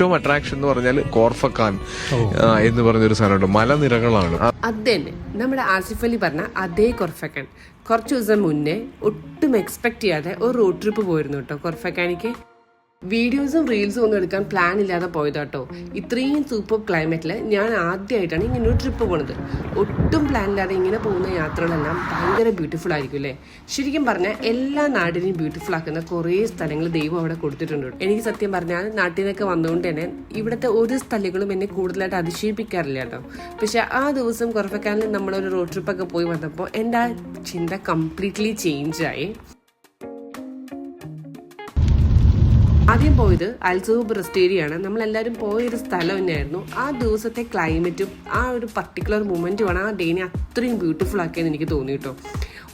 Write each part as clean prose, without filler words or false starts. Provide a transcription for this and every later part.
ഏറ്റവും അട്രാക്ഷൻ എന്ന് പറഞ്ഞാൽ കോർഫക്കാൻ എന്ന് പറഞ്ഞൊരു സാധനമുണ്ട്. മലനിരകളാണ് അത് തന്നെ നമ്മുടെ ആസിഫ് അലി പറഞ്ഞ അതേ കോർഫക്കാൻ. കുറച്ച് ദിവസം മുന്നേ ഒട്ടും എക്സ്പെക്ട് ചെയ്യാതെ ഒരു റോഡ് ട്രിപ്പ് പോയിരുന്നു കേട്ടോ കോർഫക്കാനിക്ക്. വീഡിയോസും റീൽസും ഒന്നും എടുക്കാൻ പ്ലാൻ ഇല്ലാതെ പോയതാട്ടോ. ഇത്രയും സൂപ്പർ ക്ലൈമറ്റിൽ ഞാൻ ആദ്യമായിട്ടാണ് ഇങ്ങനെ ഒരു ട്രിപ്പ് പോണത്. ഒട്ടും പ്ലാൻ ഇല്ലാതെ ഇങ്ങനെ പോകുന്ന യാത്രകളെല്ലാം ഭയങ്കര ബ്യൂട്ടിഫുൾ ആയിരിക്കും അല്ലേ. ശരിക്കും പറഞ്ഞാൽ എല്ലാ നാടിനെയും ബ്യൂട്ടിഫുൾ ആക്കുന്ന കുറേ സ്ഥലങ്ങൾ ദൈവം അവിടെ കൊടുത്തിട്ടുണ്ട്. എനിക്ക് സത്യം പറഞ്ഞാൽ നാട്ടിലൊക്കെ വന്നുകൊണ്ട് തന്നെ ഇവിടുത്തെ ഒരു സ്ഥലങ്ങളും എന്നെ കൂടുതലായിട്ട് അതിശയിപ്പിക്കാറില്ല കേട്ടോ. പക്ഷെ ആ ദിവസം കോർഫക്കാനിൽ നമ്മളൊരു റോഡ് ട്രിപ്പൊക്കെ പോയി വന്നപ്പോൾ എൻ്റെ ആ ചിന്ത കംപ്ലീറ്റ്ലി ചേഞ്ചായി. ആദ്യം പോയത് അൽസൂബ് റെസ്റ്റേരിയാണ്. നമ്മളെല്ലാവരും പോയൊരു സ്ഥലം തന്നെയായിരുന്നു. ആ ദിവസത്തെ ക്ലൈമറ്റും ആ ഒരു പർട്ടിക്കുലർ മൊമെൻറ്റുമാണ് ആ ഡേനെ അത്രയും ബ്യൂട്ടിഫുൾ ആക്കിയെന്ന് എനിക്ക് തോന്നി കേട്ടോ.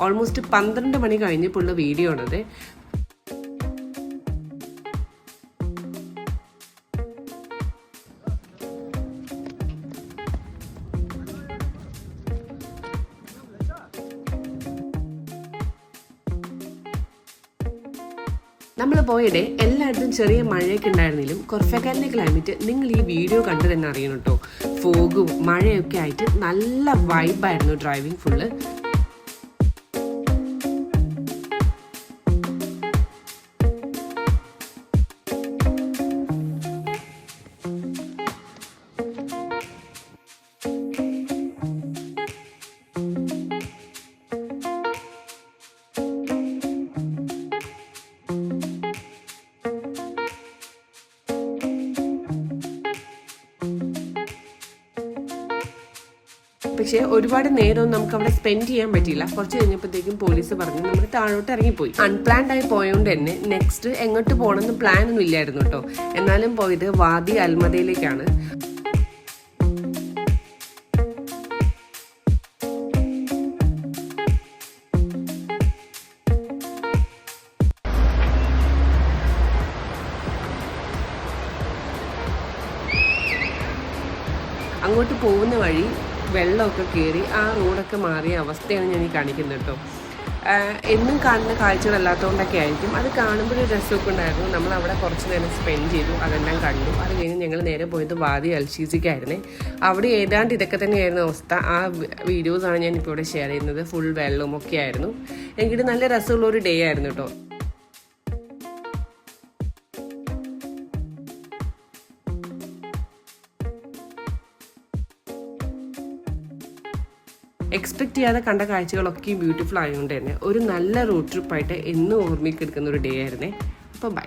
ഓൾമോസ്റ്റ് 12 മണി കഴിഞ്ഞപ്പോൾ ഉള്ള വീഡിയോ ആണത്. നമ്മൾ പോയടെ എല്ലായിടത്തും ചെറിയ മഴയൊക്കെ ഉണ്ടായിരുന്നെങ്കിലും കോർഫക്കാനിലെ ക്ലൈമറ്റ് നിങ്ങൾ ഈ വീഡിയോ കണ്ടു തന്നെ അറിയണം കേട്ടോ. ഫോഗും മഴയൊക്കെ ആയിട്ട് നല്ല വൈബായിരുന്നു ഡ്രൈവിംഗ് ഫുള്ള്. പക്ഷേ ഒരുപാട് നേരമൊന്നും നമുക്ക് അവിടെ സ്പെൻഡ് ചെയ്യാൻ പറ്റിയില്ല. കുറച്ച് കഴിഞ്ഞപ്പോഴത്തേക്കും പോലീസ് പറഞ്ഞു നമ്മൾ താഴോട്ട് ഇറങ്ങിപ്പോയി. അൺപ്ലാൻഡ് ആയി പോയതുകൊണ്ട് തന്നെ നെക്സ്റ്റ് എങ്ങോട്ട് പോകണമെന്ന് പ്ലാൻ ഒന്നും ഇല്ലായിരുന്നു കേട്ടോ. എന്നാലും പോയത് വാദി അൽമദയിലേക്കാണ്. അങ്ങോട്ട് പോകുന്ന വഴി വെള്ളമൊക്കെ കയറി ആ റോഡൊക്കെ മാറിയ അവസ്ഥയാണ് ഞാൻ ഈ കാണിക്കുന്നത് കേട്ടോ. എന്നും കാണുന്ന കാഴ്ചകളല്ലാത്തതുകൊണ്ടൊക്കെ ആയിരിക്കും. അത് കാണുമ്പോഴൊരു രസമൊക്കെ ഉണ്ടായിരുന്നു. നമ്മൾ അവിടെ കുറച്ച് നേരം സ്പെൻഡ് ചെയ്തു, അതെല്ലാം കണ്ടു. അത് കഴിഞ്ഞ് ഞങ്ങൾ നേരെ പോയത് വാദി അൽഷീസിക്കായിരുന്നേ. അവിടെ ഏതാണ്ട് ഇതൊക്കെ തന്നെയായിരുന്നു അവസ്ഥ. ആ വീഡിയോസാണ് ഞാനിപ്പോൾ ഇവിടെ ഷെയർ ചെയ്യുന്നത്. ഫുൾ വെള്ളവും ഒക്കെ ആയിരുന്നു. എങ്കിലും നല്ല രസമുള്ളൊരു ഡേ ആയിരുന്നു കേട്ടോ. എക്സ്പെക്ട് ചെയ്യാതെ കണ്ട കാഴ്ചകളൊക്കെ ബ്യൂട്ടിഫുൾ ആയതുകൊണ്ട് തന്നെ ഒരു നല്ല റോഡ് ട്രിപ്പായിട്ട് എന്നും ഓർമ്മയ്ക്ക് എടുക്കുന്ന ഒരു ഡേ ആയിരുന്നേ. അപ്പോൾ ബൈ.